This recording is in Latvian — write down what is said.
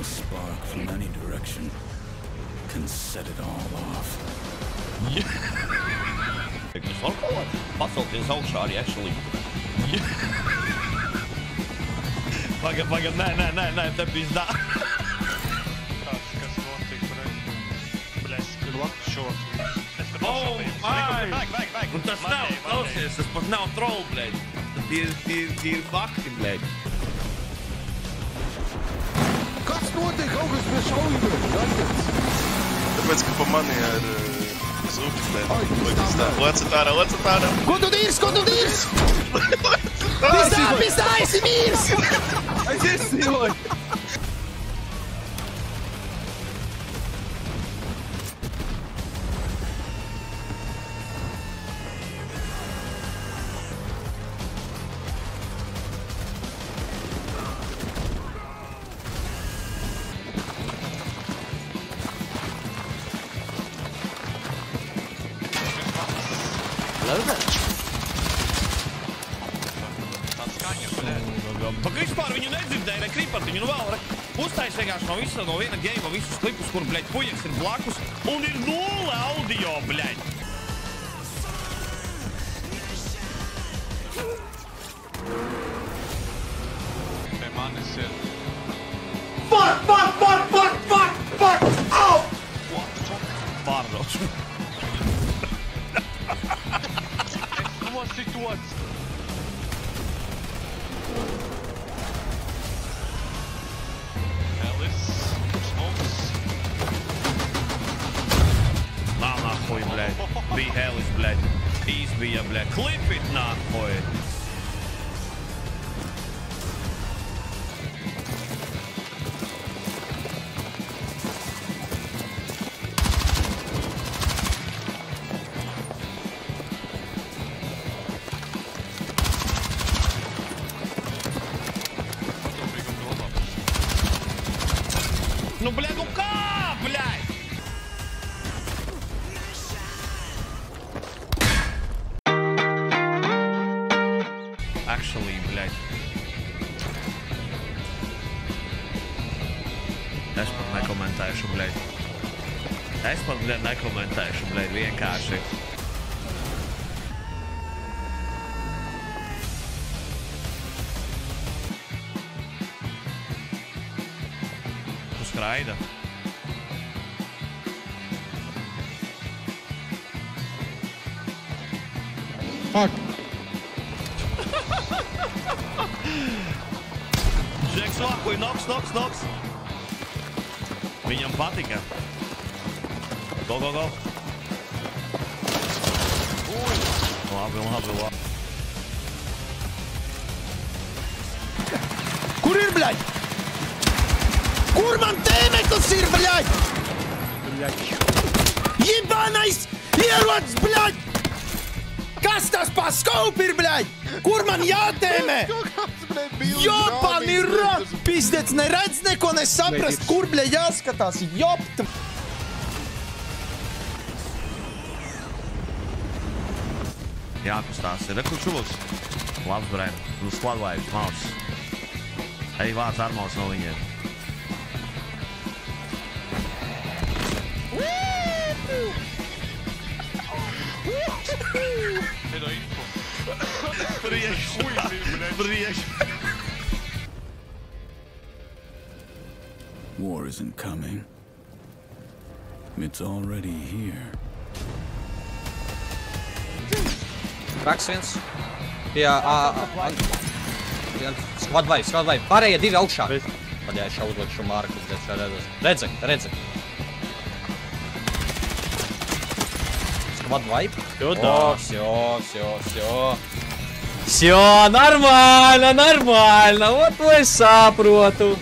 A spark from any direction can set it all off. Tas var kaut kā pacelties augšā arī, actually. Pagad, nē, te pizdā. Kas notika, bļas, blakus šos. Oh, my! Un tas nav, klausies, tas pat nav troll, bļaļ. Tie ir fakti, bļaļ. Kas notiek august pie šaujumiem? Tāpēc, ka pa mani ar zūki, bļaļ. Lec ārā. Ko tu dīrs? Pizdā, esi mīrs! Es iesīloju! Pak vispār viņu nedzirdēja, ne kripatiņu, nu vēl, uztais vienkārši no viena geima visus klipus, kur, bļaļ, pujeks ir blakus, un ir 0 audio, bļaļ. Pie manis ir... Fuck! Au! Pārdošu. Es nositots! Nahoj, блядь. Be hellish, блядь. Peace bija, блядь. Clip it, nahoj. Ну, блядь, ну как, блядь? Actually, блядь. Es pat nekomentēšu, blядь. Nekomentēšu, blядь, vienkārši. Tu skraida. Fuck! Džeks lakuj, noks. Viņam patika. Go. Labi. Kur ir, bļaļ? Kur man tēmeklis ir, bļaļ? Jibanais ierods, bļaļ! Kas tas pa skaupi ir, bļaļ? Kur man jātēmē? Jopani rat! Pizdec, neredz neko, nesaprast, kur, bļaļ, jāskatās, jopt! Jākustās. Ir kur čuloks. Labs, brēm. Tu skladvājums, maus. Ej, vāc armaus no viņiem. Priekš. War isn't coming. It's already here. Kraks viens. Jā, skvad vai. Pārējie divi augšā. Tad jā, es šaudot šo Marku. Redzi. Skvad vai. Всё, нормально. Вот то es saprotu.